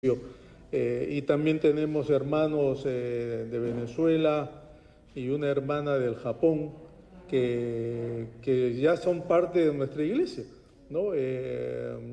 Y también tenemos hermanos de Venezuela y una hermana del Japón que ya son parte de nuestra iglesia, ¿no?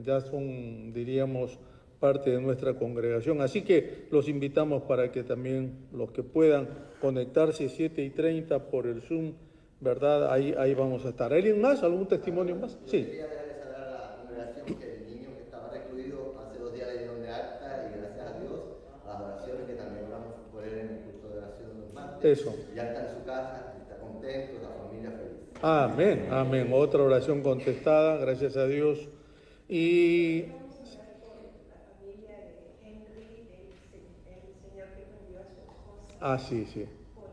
Ya son, diríamos, parte de nuestra congregación. Así que los invitamos para que también los que puedan conectarse 7:30 por el Zoom, ¿verdad? Ahí vamos a estar. ¿Alguien más? ¿Algún testimonio más? Yo Sí. quería dejarles saber a la congregación que el niño que estaba recluido hace 2 días le dieron de alta y gracias a Dios a las oraciones que también oramos por él en el curso de oración los martes, Eso. ya está en su casa, está contento, la familia feliz. Amén, amén. Otra oración contestada, gracias a Dios. Y Queríamos orar por la familia de Henry, el señor que perdió a su esposa, sí, sí. por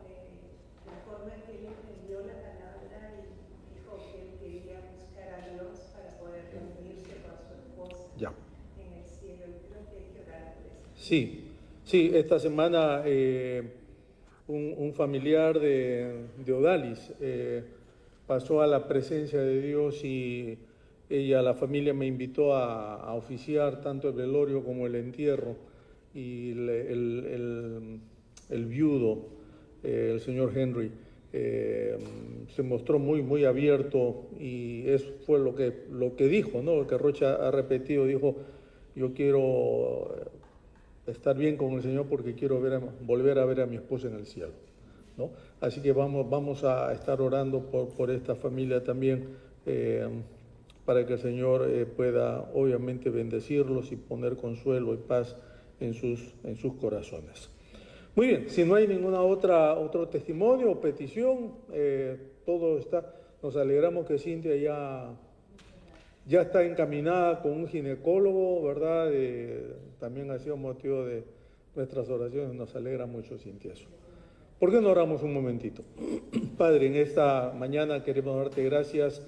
la forma en que él entendió la palabra y dijo que él quería buscar a Dios para poder reunirse con su esposa Ya. en el cielo. Y creo que hay que orar por eso. Sí, sí, esta semana un familiar de Odalis pasó a la presencia de Dios y ella, la familia me invitó a oficiar tanto el velorio como el entierro y el viudo, el señor Henry, se mostró muy abierto y eso fue lo que dijo, ¿no? Lo que Rocha ha repetido, dijo, yo quiero estar bien con el Señor porque quiero volver a ver a mi esposa en el cielo, ¿no? Así que vamos a estar orando por esta familia también, para que el Señor pueda obviamente bendecirlos y poner consuelo y paz en sus corazones. Muy bien, si no hay ninguna otro testimonio o petición, todo está. Nos alegramos que Cintia ya está encaminada con un ginecólogo, ¿verdad? También ha sido motivo de nuestras oraciones, nos alegra mucho, Cintia, eso. ¿Por qué no oramos un momentito? Padre, en esta mañana queremos darte gracias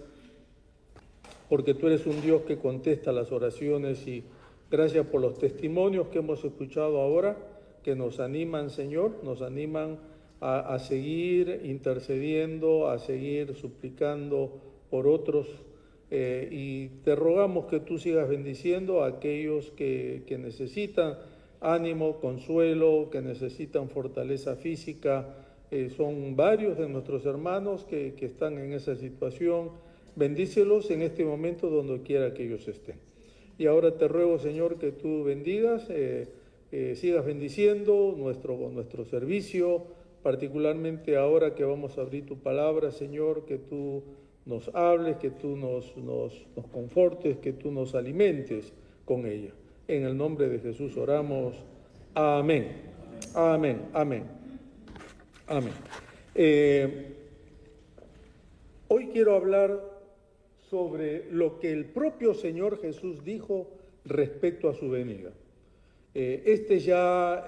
porque tú eres un Dios que contesta las oraciones y gracias por los testimonios que hemos escuchado ahora, que nos animan, Señor, nos animan a seguir intercediendo, a seguir suplicando por otros, y te rogamos que tú sigas bendiciendo a aquellos que necesitan ánimo, consuelo, que necesitan fortaleza física. Son varios de nuestros hermanos que están en esa situación. Bendícelos en este momento donde quiera que ellos estén. Y ahora te ruego, Señor, que tú bendigas, sigas bendiciendo nuestro servicio, particularmente ahora que vamos a abrir tu palabra, Señor, que tú nos hables, que tú nos confortes, que tú nos alimentes con ella. En el nombre de Jesús oramos. Amén. Amén. Amén. Amén. Hoy quiero hablar sobre lo que el propio Señor Jesús dijo respecto a su venida. Este ya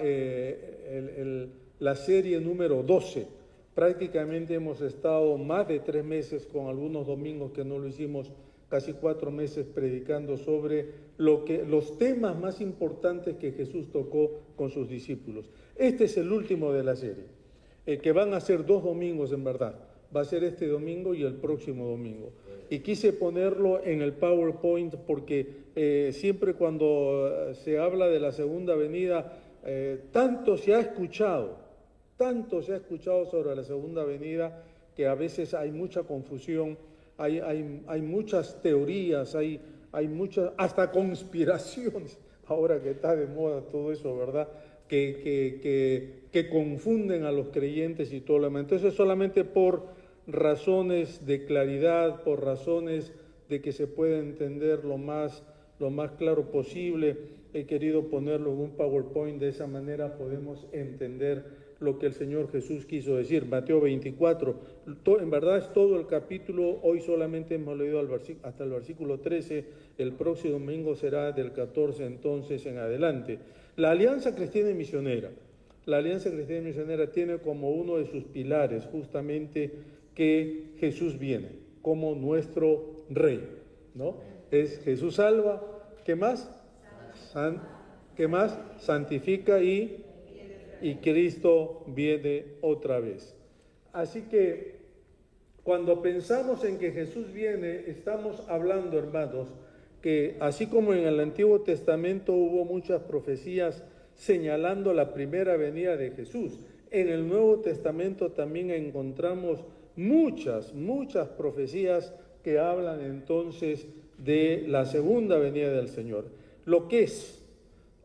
la serie número 12. Prácticamente hemos estado más de 3 meses, con algunos domingos que no lo hicimos, casi 4 meses predicando sobre los temas más importantes que Jesús tocó con sus discípulos. Este es el último de la serie, que van a ser 2 domingos en verdad. Va a ser este domingo y el próximo domingo. Y quise ponerlo en el PowerPoint porque siempre cuando se habla de la segunda venida, tanto se ha escuchado sobre la segunda venida, que a veces hay mucha confusión, hay muchas teorías, hay muchas, hasta conspiraciones, ahora que está de moda todo eso, ¿verdad? Que confunden a los creyentes y todo lo demás. Entonces, solamente por razones de claridad, por razones de que se pueda entender lo más claro posible, he querido ponerlo en un PowerPoint. De esa manera podemos entender lo que el Señor Jesús quiso decir. Mateo 24, en verdad es todo el capítulo. Hoy solamente hemos leído hasta el versículo 13, el próximo domingo será del 14 entonces en adelante. La Alianza Cristiana y Misionera. La Alianza Cristiana y Misionera tiene como uno de sus pilares justamente que Jesús viene como nuestro Rey, ¿no? Es Jesús salva, ¿qué más? ¿Qué más? Santifica y Cristo viene otra vez. Así que cuando pensamos en que Jesús viene, estamos hablando, hermanos, que así como en el Antiguo Testamento hubo muchas profecías señalando la primera venida de Jesús, en el Nuevo Testamento también encontramos muchas profecías que hablan entonces de la segunda venida del Señor. Lo que es,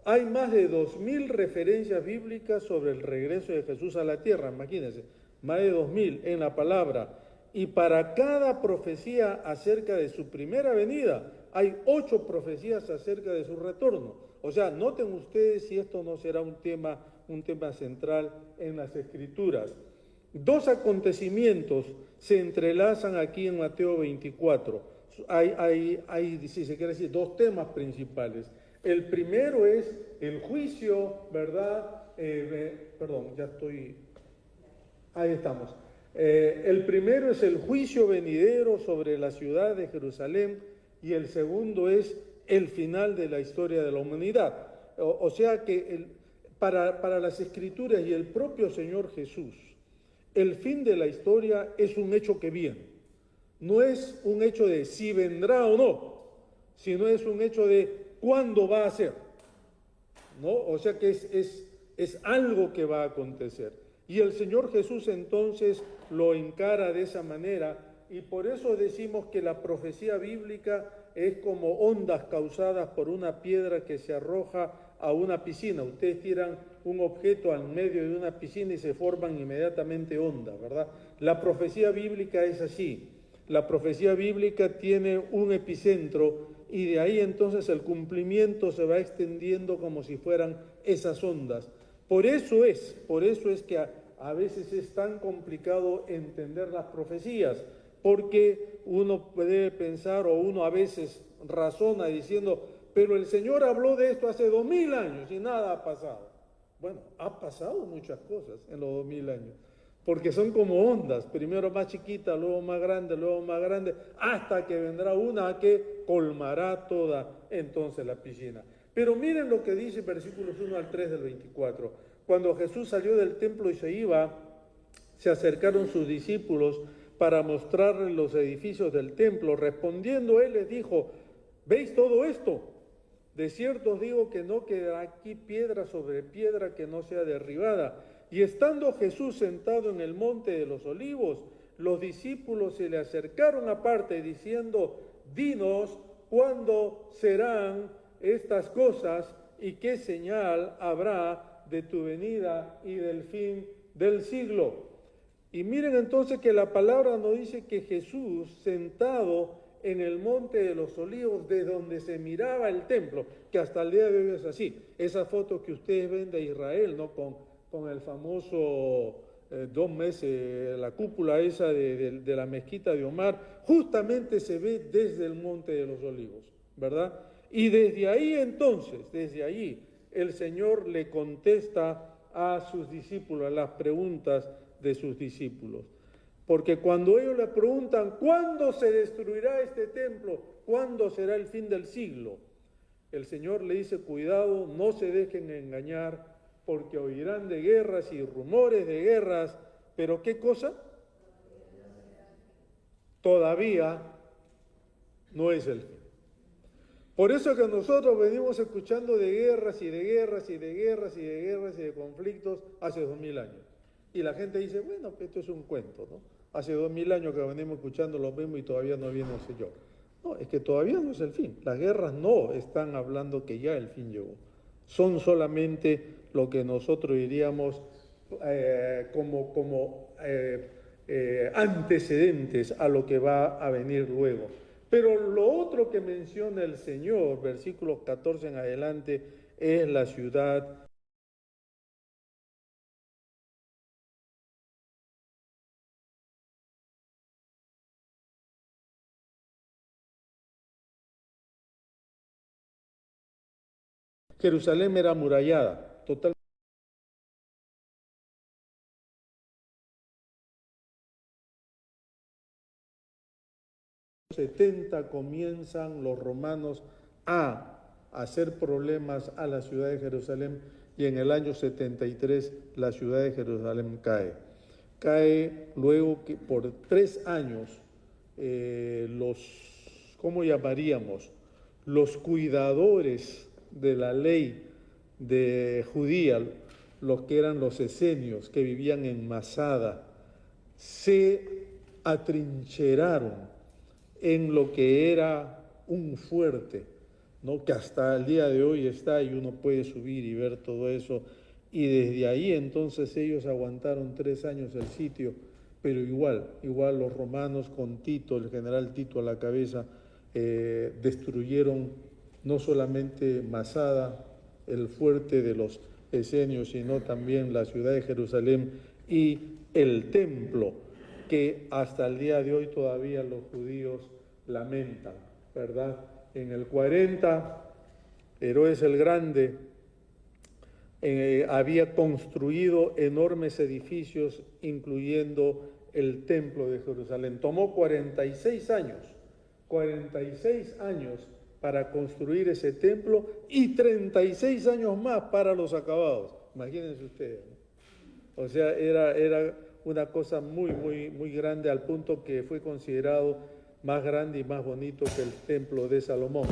hay más de 2000 referencias bíblicas sobre el regreso de Jesús a la tierra, imagínense, más de 2000 en la palabra. Y para cada profecía acerca de su primera venida, hay 8 profecías acerca de su retorno. O sea, noten ustedes si esto no será un tema central en las Escrituras. 2 acontecimientos se entrelazan aquí en Mateo 24. Hay, si se quiere decir, 2 temas principales. El primero es el juicio, ¿verdad? Ahí estamos. El primero es el juicio venidero sobre la ciudad de Jerusalén y el segundo es el final de la historia de la humanidad. O sea que para las Escrituras y el propio Señor Jesús, el fin de la historia es un hecho que viene. No es un hecho de si vendrá o no, sino es un hecho de cuándo va a ser, ¿no? O sea que es algo que va a acontecer. Y el Señor Jesús entonces lo encara de esa manera, y por eso decimos que la profecía bíblica es como ondas causadas por una piedra que se arroja a una piscina. Ustedes tiran un objeto al medio de una piscina y se forman inmediatamente ondas, ¿verdad? La profecía bíblica es así. La profecía bíblica tiene un epicentro y de ahí entonces el cumplimiento se va extendiendo como si fueran esas ondas. Por eso es que a veces es tan complicado entender las profecías, porque uno puede pensar o uno a veces razona diciendo, pero el Señor habló de esto hace 2000 años y nada ha pasado. Bueno, ha pasado muchas cosas en los 2000 años, porque son como ondas, primero más chiquita, luego más grande, hasta que vendrá una que colmará toda entonces la piscina. Pero miren lo que dice versículos 1 al 3 del 24. Cuando Jesús salió del templo y se iba, se acercaron sus discípulos para mostrarles los edificios del templo. Respondiendo él les dijo, ¿veis todo esto? De cierto os digo que no quedará aquí piedra sobre piedra que no sea derribada. Y estando Jesús sentado en el monte de los olivos, los discípulos se le acercaron aparte diciendo, dinos cuándo serán estas cosas y qué señal habrá de tu venida y del fin del siglo. Y miren entonces que la palabra nos dice que Jesús sentado en el monte de los olivos, de donde se miraba el templo, que hasta el día de hoy es así. Esa foto que ustedes ven de Israel, ¿no? Con el famoso 2 meses, la cúpula esa de la mezquita de Omar, justamente se ve desde el monte de los olivos, ¿verdad? Y desde ahí entonces, desde ahí, el Señor le contesta a sus discípulos, a las preguntas de sus discípulos. Porque cuando ellos le preguntan, ¿cuándo se destruirá este templo? ¿Cuándo será el fin del siglo? El Señor le dice, cuidado, no se dejen engañar, porque oirán de guerras y rumores de guerras, pero ¿qué cosa? Todavía no es el fin. Por eso que nosotros venimos escuchando de guerras y de guerras y de guerras y de guerras y de conflictos hace 2000 años. Y la gente dice, bueno, esto es un cuento, ¿no? Hace 2000 años que venimos escuchando lo mismo y todavía no viene el Señor. No, es que todavía no es el fin. Las guerras no están hablando que ya el fin llegó. Son solamente lo que nosotros diríamos como antecedentes a lo que va a venir luego. Pero lo otro que menciona el Señor, versículos 14 en adelante, es la ciudad Jerusalén era amurallada, totalmente. 70 comienzan los romanos a hacer problemas a la ciudad de Jerusalén y en el año 73 la ciudad de Jerusalén cae. Cae luego que por 3 años ¿cómo llamaríamos? los cuidadores de la ley de judía, los que eran los esenios, que vivían en Masada, se atrincheraron en lo que era un fuerte, ¿no? Que hasta el día de hoy está y uno puede subir y ver todo eso. Y desde ahí entonces ellos aguantaron 3 años el sitio, pero igual los romanos con Tito, el general Tito a la cabeza, destruyeron no solamente Masada, el fuerte de los esenios, sino también la ciudad de Jerusalén y el templo, que hasta el día de hoy todavía los judíos lamentan, ¿verdad? En el 40, Herodes el Grande había construido enormes edificios, incluyendo el templo de Jerusalén. Tomó 46 años para construir ese templo y 36 años más para los acabados. Imagínense ustedes, ¿no? O sea, era una cosa muy grande, al punto que fue considerado más grande y más bonito que el templo de Salomón.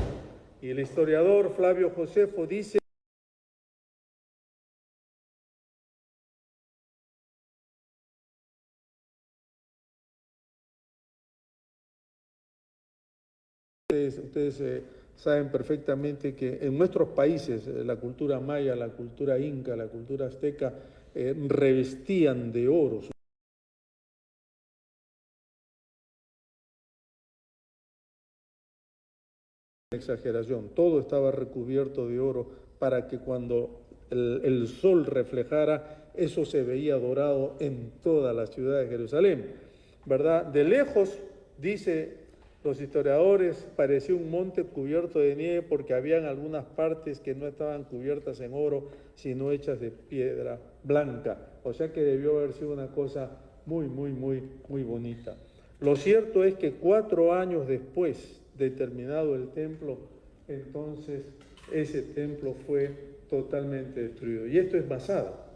Y el historiador Flavio Josefo dice: ustedes saben perfectamente que en nuestros países la cultura maya, la cultura inca, la cultura azteca revestían de oro. Exageración, todo estaba recubierto de oro para que cuando el sol reflejara, eso se veía dorado en toda la ciudad de Jerusalén, ¿verdad? De lejos, dice los historiadores, parecía un monte cubierto de nieve porque habían algunas partes que no estaban cubiertas en oro, sino hechas de piedra blanca. O sea que debió haber sido una cosa muy bonita. Lo cierto es que 4 años después de terminado el templo, entonces ese templo fue totalmente destruido. Y esto es Masada.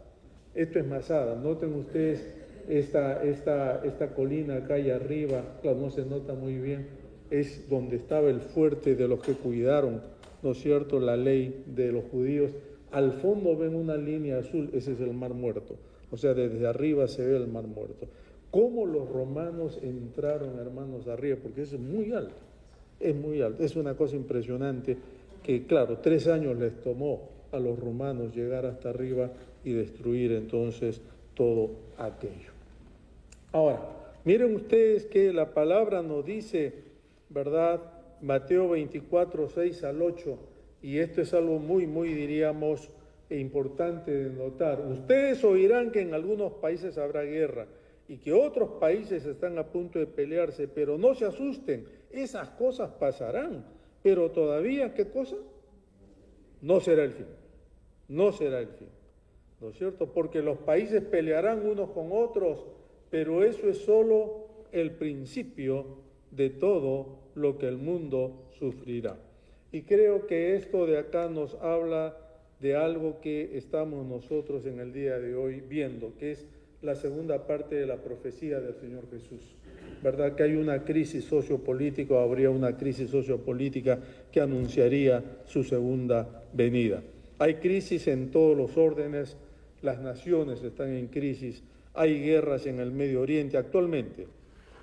Noten ustedes esta colina acá y arriba, claro, no se nota muy bien, es donde estaba el fuerte de los que cuidaron, ¿no es cierto?, la ley de los judíos. Al fondo ven una línea azul, ese es el Mar Muerto. O sea, desde arriba se ve el Mar Muerto. ¿Cómo los romanos entraron, hermanos, arriba? Porque eso es muy alto. Es una cosa impresionante que, claro, 3 años les tomó a los romanos llegar hasta arriba y destruir entonces todo aquello. Ahora, miren ustedes que la palabra nos dice, ¿verdad? Mateo 24, 6 al 8, y esto es algo muy, diríamos, importante de notar. Ustedes oirán que en algunos países habrá guerra y que otros países están a punto de pelearse, pero no se asusten, esas cosas pasarán, pero todavía, ¿qué cosa? No será el fin, ¿no es cierto? Porque los países pelearán unos con otros, pero eso es solo el principio de todo lo que el mundo sufrirá. Y creo que esto de acá nos habla de algo que estamos nosotros en el día de hoy viendo, que es la segunda parte de la profecía del Señor Jesús, ¿verdad? Que hay una crisis sociopolítica, habría una crisis sociopolítica que anunciaría su segunda venida. Hay crisis en todos los órdenes, las naciones están en crisis, hay guerras en el Medio Oriente actualmente,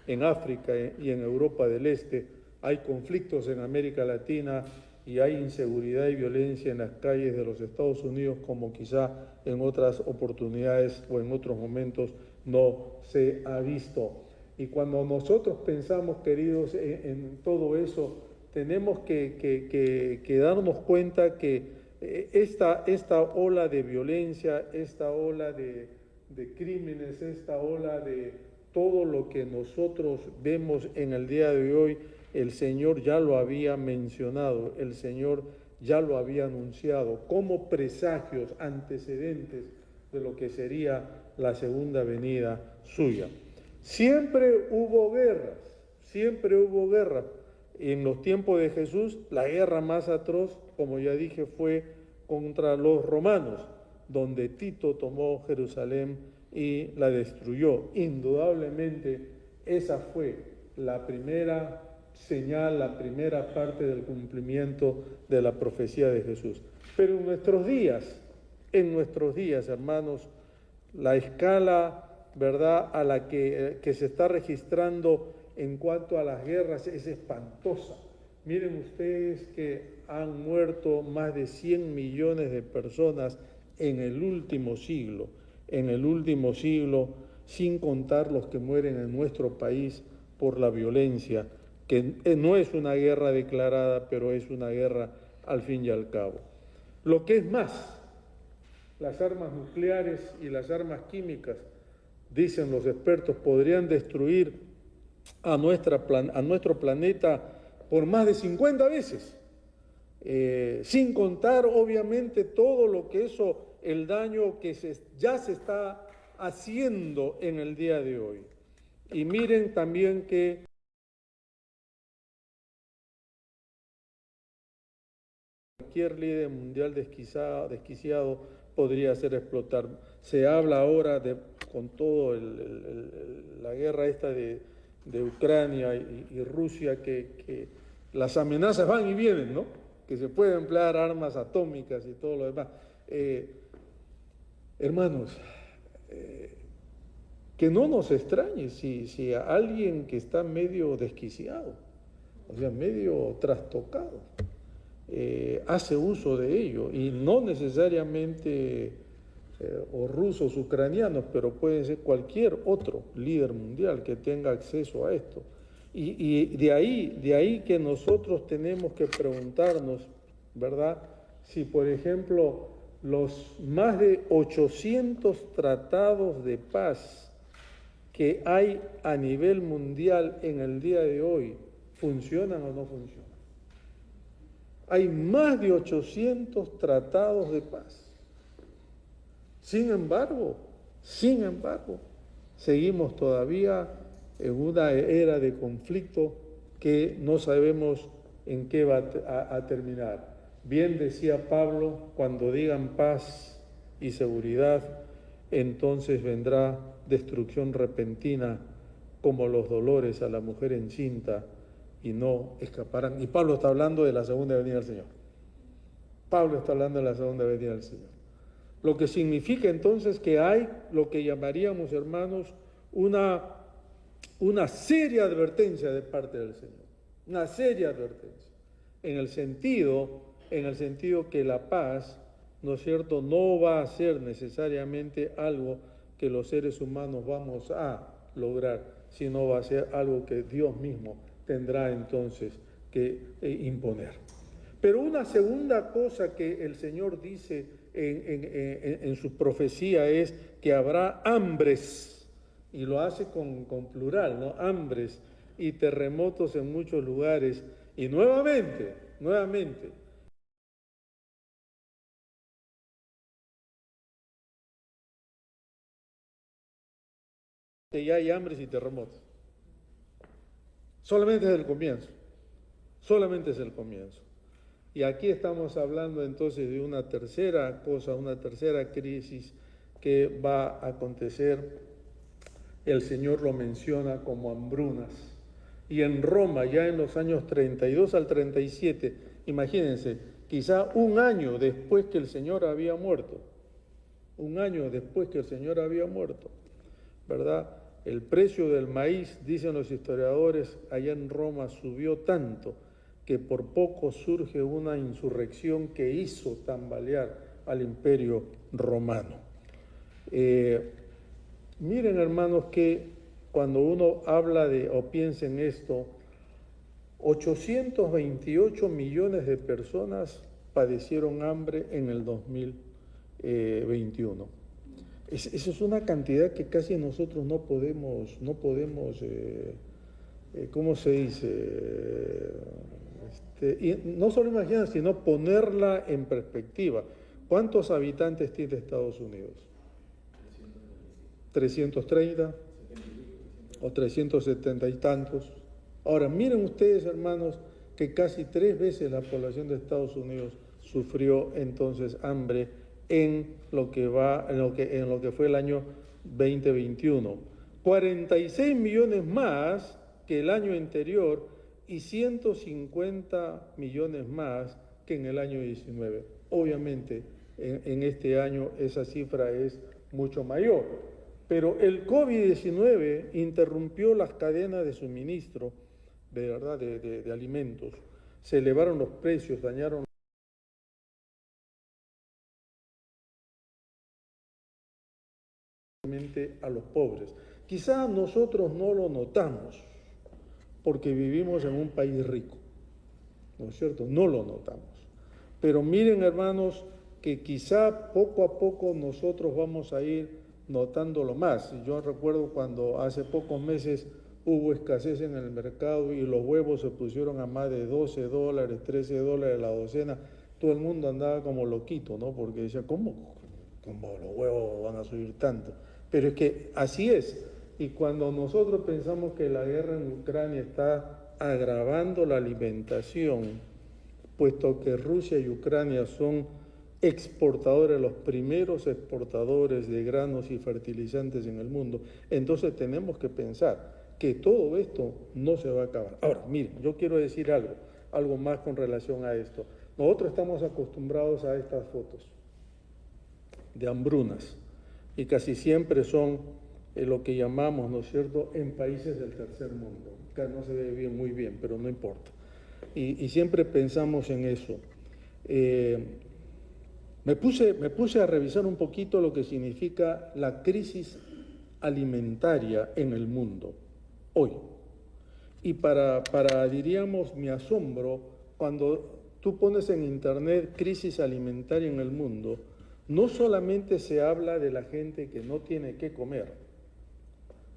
en África y en Europa del Este, hay conflictos en América Latina y hay inseguridad y violencia en las calles de los Estados Unidos como quizá en otras oportunidades o en otros momentos no se ha visto. Y cuando nosotros pensamos, queridos, en todo eso, tenemos que darnos cuenta que esta ola de violencia, esta ola de crímenes, esta ola de todo lo que nosotros vemos en el día de hoy, el Señor ya lo había mencionado, el Señor ya lo había anunciado como presagios, antecedentes de lo que sería la segunda venida suya. Siempre hubo guerras. En los tiempos de Jesús, la guerra más atroz, como ya dije, fue contra los romanos, donde Tito tomó Jerusalén y la destruyó. Indudablemente, esa fue la primera señal, la primera parte del cumplimiento de la profecía de Jesús. Pero en nuestros días, hermanos, la escala, ¿verdad?, a la que se está registrando en cuanto a las guerras es espantosa. Miren ustedes que han muerto más de 100 millones de personas en el último siglo, sin contar los que mueren en nuestro país por la violencia, que no es una guerra declarada, pero es una guerra al fin y al cabo. Lo que es más, las armas nucleares y las armas químicas, dicen los expertos, podrían destruir a nuestro planeta por más de 50 veces, sin contar obviamente todo lo que el daño que ya se está haciendo en el día de hoy. Y miren también que cualquier líder mundial desquiciado podría hacer explotar. Se habla ahora con todo la guerra esta de Ucrania y Rusia, que las amenazas van y vienen, ¿no? Que se pueden emplear armas atómicas y todo lo demás. Hermanos, que no nos extrañe si a alguien que está medio desquiciado, o sea, medio trastocado, hace uso de ello, y no necesariamente o rusos, ucranianos, pero puede ser cualquier otro líder mundial que tenga acceso a esto. Y de ahí que nosotros tenemos que preguntarnos, ¿verdad?, si por ejemplo los más de 800 tratados de paz que hay a nivel mundial en el día de hoy, ¿funcionan o no funcionan? Hay más de 800 tratados de paz. Sin embargo, seguimos todavía en una era de conflicto que no sabemos en qué va a terminar. Bien decía Pablo, cuando digan paz y seguridad, entonces vendrá destrucción repentina como los dolores a la mujer encinta y no escaparán. Y Pablo está hablando de la segunda venida del Señor. Lo que significa entonces que hay lo que llamaríamos, hermanos, una seria advertencia de parte del Señor. Una seria advertencia. En el sentido que la paz, ¿no es cierto?, no va a ser necesariamente algo que los seres humanos vamos a lograr, sino va a ser algo que Dios mismo tendrá entonces que imponer. Pero una segunda cosa que el Señor dice en su profecía es que habrá hambres, y lo hace con plural, ¿no? Hambres y terremotos en muchos lugares, y nuevamente, que ya hay hambres y terremotos. Solamente es el comienzo. Y aquí estamos hablando entonces de una tercera cosa, una tercera crisis que va a acontecer. El Señor lo menciona como hambrunas. Y en Roma, ya en los años 32 al 37, imagínense, quizá un año después que el Señor había muerto, ¿verdad? El precio del maíz, dicen los historiadores, allá en Roma subió tanto que por poco surge una insurrección que hizo tambalear al imperio romano. Miren, hermanos, que cuando uno habla o piensa en esto, 828 millones de personas padecieron hambre en el 2021. Esa es una cantidad que casi nosotros no podemos, ¿cómo se dice? Y no solo imaginar, sino ponerla en perspectiva. ¿Cuántos habitantes tiene Estados Unidos? 330 o 370 y tantos. Ahora, miren ustedes, hermanos, que casi 3 veces la población de Estados Unidos sufrió entonces hambre en lo que fue el año 2021. 46 millones más que el año anterior y 150 millones más que en el año 19. Obviamente, en este año esa cifra es mucho mayor, pero el COVID-19 interrumpió las cadenas de suministro de verdad de alimentos, se elevaron los precios, dañaron a los pobres. Quizá nosotros no lo notamos porque vivimos en un país rico, ¿no es cierto? No lo notamos. Pero miren, hermanos, que quizá poco a poco nosotros vamos a ir notándolo más. Yo recuerdo cuando hace pocos meses hubo escasez en el mercado y los huevos se pusieron a más de $12, $13 la docena. Todo el mundo andaba como loquito, ¿no? Porque decía, ¿cómo los huevos van a subir tanto? Pero es que así es. Y cuando nosotros pensamos que la guerra en Ucrania está agravando la alimentación, puesto que Rusia y Ucrania son exportadores, los primeros exportadores de granos y fertilizantes en el mundo, entonces tenemos que pensar que todo esto no se va a acabar. Ahora, miren, yo quiero decir algo más con relación a esto. Nosotros estamos acostumbrados a estas fotos de hambrunas y casi siempre son lo que llamamos, ¿no es cierto?, en países del tercer mundo. Acá no se ve muy bien, pero no importa. Y siempre pensamos en eso. Me puse a revisar un poquito lo que significa la crisis alimentaria en el mundo hoy. Y diríamos, mi asombro, cuando tú pones en internet crisis alimentaria en el mundo, no solamente se habla de la gente que no tiene qué comer,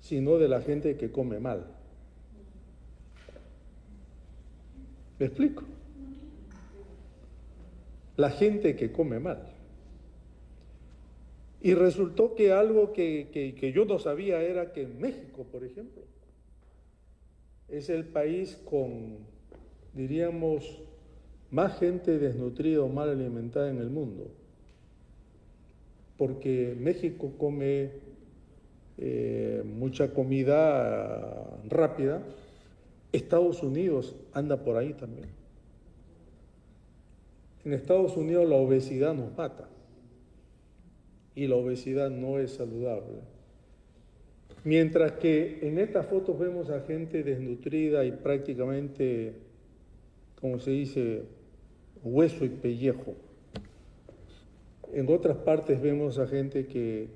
sino de la gente que come mal. ¿Me explico? La gente que come mal. Y resultó que algo que yo no sabía era que México, por ejemplo, es el país con, diríamos, más gente desnutrida o mal alimentada en el mundo. Porque México come mucha comida rápida. Estados Unidos anda por ahí también. En Estados Unidos la obesidad nos mata y la obesidad no es saludable. Mientras que en estas fotos vemos a gente desnutrida y prácticamente, como se dice, hueso y pellejo. En otras partes vemos a gente que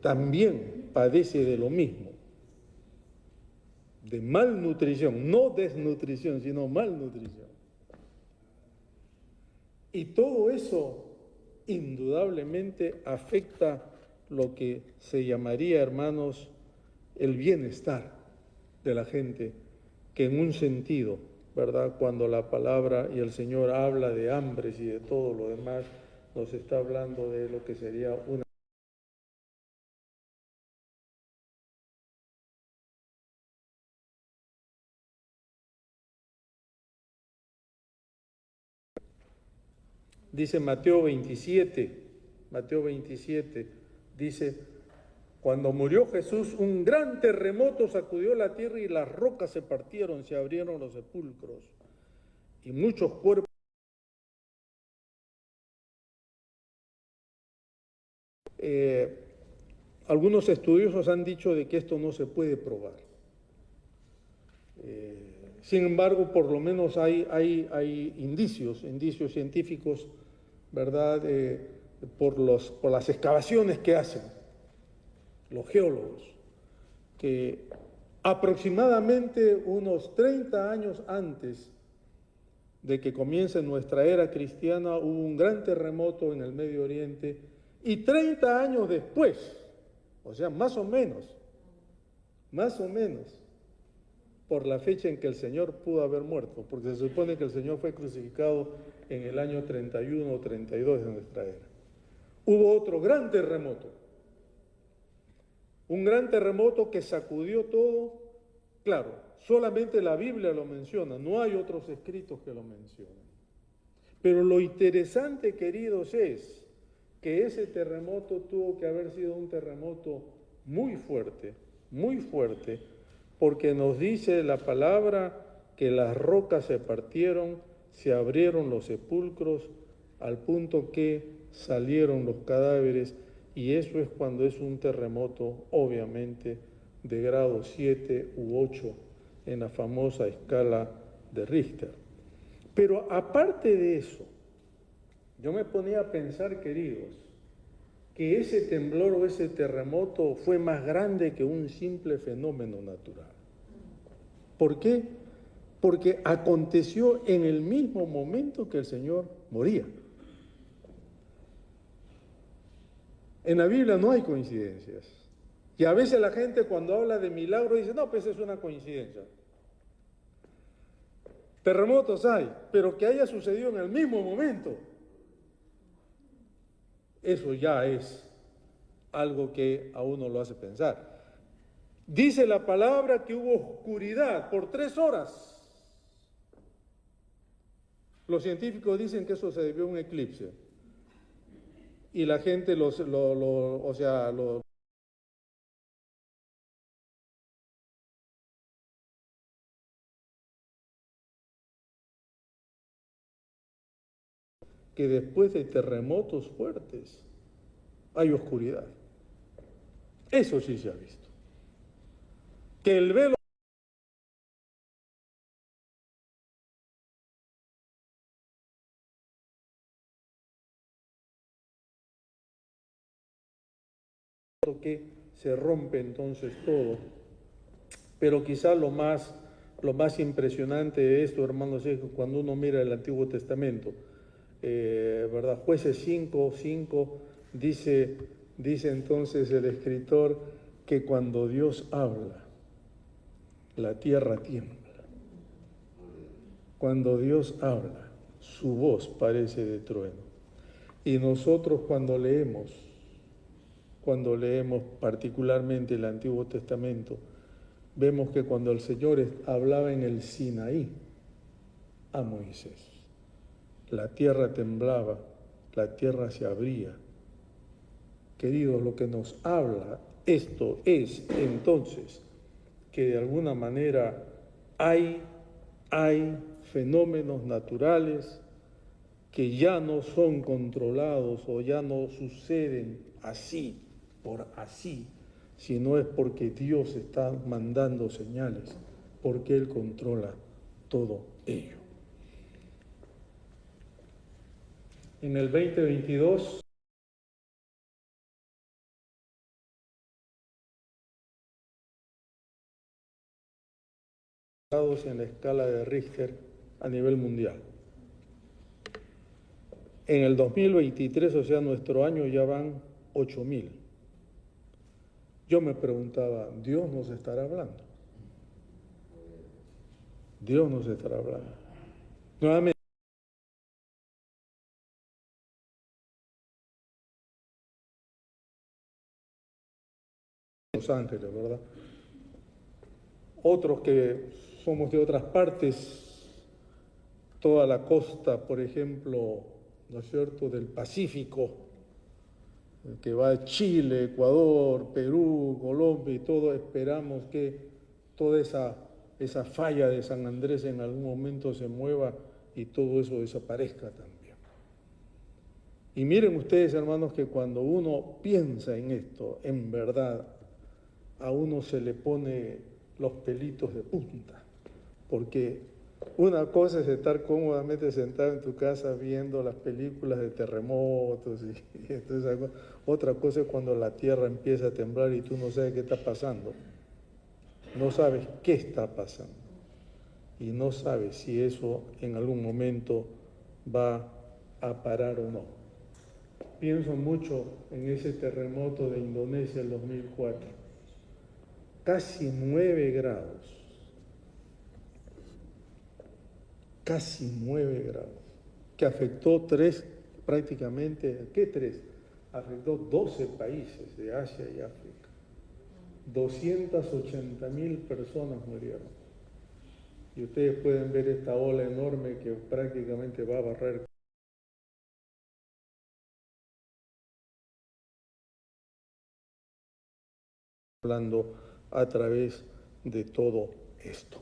también padece de lo mismo, de malnutrición, no desnutrición, sino malnutrición. Y todo eso indudablemente afecta lo que se llamaría, hermanos, el bienestar de la gente, que en un sentido, ¿verdad?, cuando la palabra y el Señor habla de hambres y de todo lo demás, nos está hablando de lo que sería una... Dice Mateo 27, dice, cuando murió Jesús, un gran terremoto sacudió la tierra y las rocas se partieron, se abrieron los sepulcros y muchos cuerpos. Algunos estudiosos han dicho de que esto no se puede probar. Sin embargo, por lo menos hay indicios científicos, ¿verdad?, por las excavaciones que hacen los geólogos, que aproximadamente unos 30 años antes de que comience nuestra era cristiana hubo un gran terremoto en el Medio Oriente y 30 años después, o sea, más o menos, por la fecha en que el Señor pudo haber muerto, porque se supone que el Señor fue crucificado en el año 31 o 32 de nuestra era. Hubo otro gran terremoto, un gran terremoto que sacudió todo. Claro, solamente la Biblia lo menciona, no hay otros escritos que lo mencionen. Pero lo interesante, queridos, es que ese terremoto tuvo que haber sido un terremoto muy fuerte, porque nos dice la palabra que las rocas se partieron, se abrieron los sepulcros, al punto que salieron los cadáveres, y eso es cuando es un terremoto, obviamente, de grado 7 u 8 en la famosa escala de Richter. Pero aparte de eso, yo me ponía a pensar, queridos, que ese temblor o ese terremoto fue más grande que un simple fenómeno natural. ¿Por qué? Porque aconteció en el mismo momento que el Señor moría. En la Biblia no hay coincidencias. Y a veces la gente cuando habla de milagro dice, no, pues es una coincidencia. Terremotos hay, pero que haya sucedido en el mismo momento, eso ya es algo que a uno lo hace pensar. Dice la palabra que hubo oscuridad por 3 horas. Los científicos dicen que eso se debió a un eclipse. Y la gente que después de terremotos fuertes hay oscuridad. Eso sí se ha visto. Que el velo que se rompe entonces todo. Pero quizá lo más impresionante de esto, hermanos, es que cuando uno mira el Antiguo Testamento, ¿verdad? Jueces 5:5 dice entonces el escritor que cuando Dios habla, la tierra tiembla. Cuando Dios habla, su voz parece de trueno. Y nosotros cuando leemos particularmente el Antiguo Testamento, vemos que cuando el Señor hablaba en el Sinaí a Moisés, la tierra temblaba, la tierra se abría. Queridos, lo que nos habla esto es entonces que de alguna manera hay fenómenos naturales que ya no son controlados o ya no suceden así, por así, sino es porque Dios está mandando señales, porque Él controla todo ello. En el 2022, en la escala de Richter a nivel mundial. En el 2023, o sea, nuestro año, ya van 8.000. Yo me preguntaba, ¿Dios nos estará hablando? Dios nos estará hablando. Nuevamente, Los Ángeles, ¿verdad? Otros que somos de otras partes, toda la costa, por ejemplo, ¿no es cierto?, del Pacífico, que va a Chile, Ecuador, Perú, Colombia y todo, esperamos que toda esa falla de San Andrés en algún momento se mueva y todo eso desaparezca también. Y miren ustedes, hermanos, que cuando uno piensa en esto, en verdad, a uno se le pone los pelitos de punta, porque una cosa es estar cómodamente sentado en tu casa viendo las películas de terremotos y entonces otra cosa es cuando la tierra empieza a temblar y tú no sabes qué está pasando, no sabes qué está pasando y no sabes si eso en algún momento va a parar o no. Pienso mucho en ese terremoto de Indonesia el 2004, casi 9 grados. Casi 9 grados, que afectó prácticamente, ¿qué 3? Afectó 12 países de Asia y África. 280.000 personas murieron. Y ustedes pueden ver esta ola enorme que prácticamente va a barrer. Hablando a través de todo esto.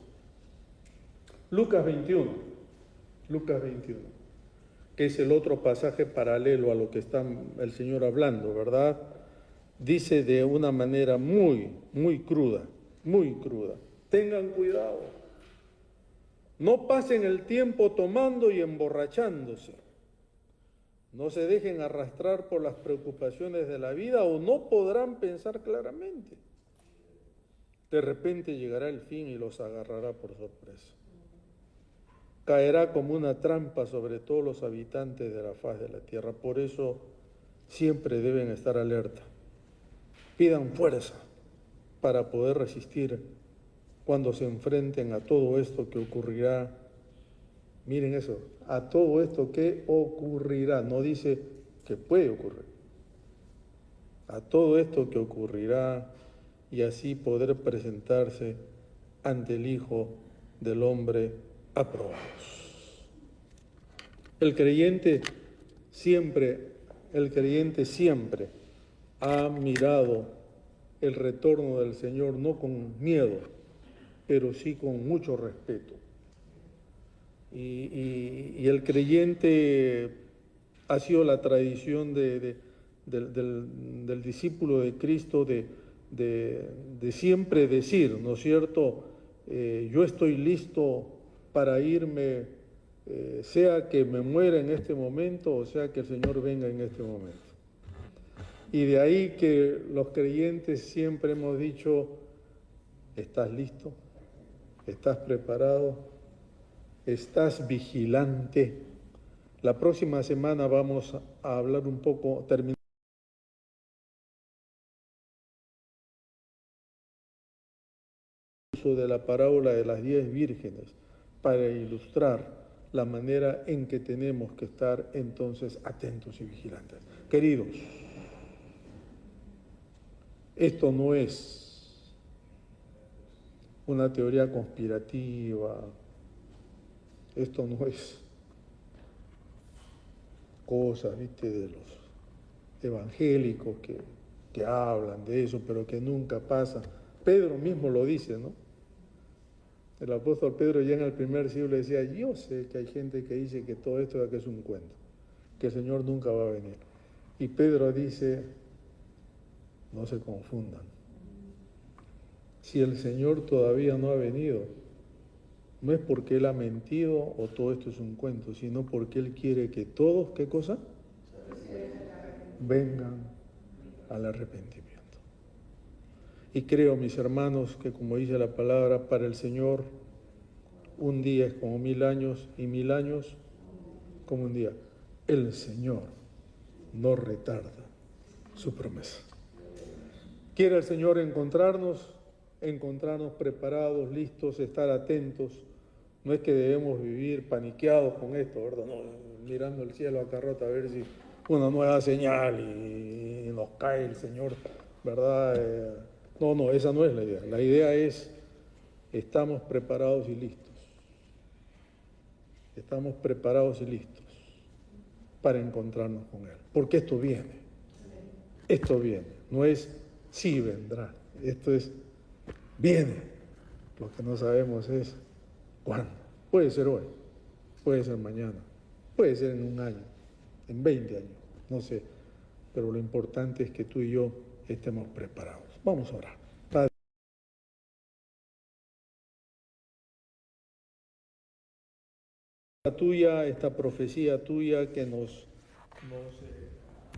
Lucas 21, Lucas 21, que es el otro pasaje paralelo a lo que está el Señor hablando, ¿verdad? Dice de una manera muy, muy cruda, tengan cuidado, no pasen el tiempo tomando y emborrachándose, no se dejen arrastrar por las preocupaciones de la vida o no podrán pensar claramente. De repente llegará el fin y los agarrará por sorpresa. Caerá como una trampa sobre todos los habitantes de la faz de la tierra. Por eso siempre deben estar alerta. Pidan fuerza para poder resistir cuando se enfrenten a todo esto que ocurrirá. Miren eso, a todo esto que ocurrirá. No dice que puede ocurrir. A todo esto que ocurrirá y así poder presentarse ante el Hijo del Hombre aprobados. El creyente siempre ha mirado el retorno del Señor no con miedo, pero sí con mucho respeto. Y el creyente ha sido la tradición del discípulo de Cristo de siempre decir, ¿no es cierto? Yo estoy listo para irme, sea que me muera en este momento o sea que el Señor venga en este momento. Y de ahí que los creyentes siempre hemos dicho, ¿estás listo? ¿Estás preparado? ¿Estás vigilante? La próxima semana vamos a hablar un poco, terminando de la parábola de las 10 vírgenes para ilustrar la manera en que tenemos que estar entonces atentos y vigilantes. Queridos, esto no es una teoría conspirativa, esto no es cosas, ¿viste?, de los evangélicos que hablan de eso, pero que nunca pasa. Pedro mismo lo dice, ¿no? El apóstol Pedro ya en el primer siglo decía, yo sé que hay gente que dice que todo esto es un cuento, que el Señor nunca va a venir. Y Pedro dice, no se confundan. Si el Señor todavía no ha venido, no es porque Él ha mentido o todo esto es un cuento, sino porque Él quiere que todos, ¿qué cosa? Vengan al arrepentimiento. Y creo, mis hermanos, que como dice la palabra, para el Señor un día es como 1000 años y 1000 años como un día. El Señor no retarda su promesa. Quiere el Señor encontrarnos preparados, listos, estar atentos. No es que debemos vivir paniqueados con esto, ¿verdad? No, mirando el cielo a carrota a ver si una nueva señal y nos cae el Señor, ¿verdad? No, esa no es la idea. La idea es, estamos preparados y listos. Estamos preparados y listos para encontrarnos con Él. Porque esto viene. No es sí vendrá. Esto es viene. Lo que no sabemos es cuándo. Puede ser hoy, puede ser mañana, puede ser en un año, en 20 años, no sé. Pero lo importante es que tú y yo estemos preparados. Vamos a orar. Padre, tuya, esta profecía tuya que nos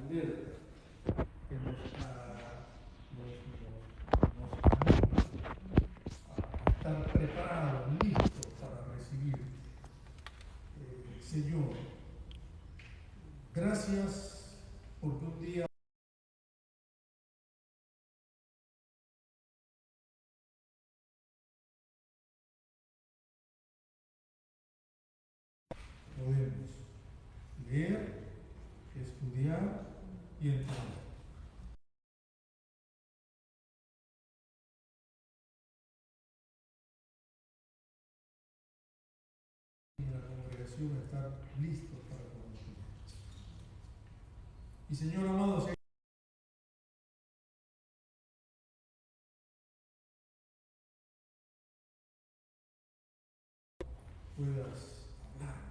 alerta, que nos estar preparados, listos para recibir. Señor, gracias porque un día podemos leer, estudiar y entender. En la congregación estar listos para conocimientos. Y Señor amado, puedas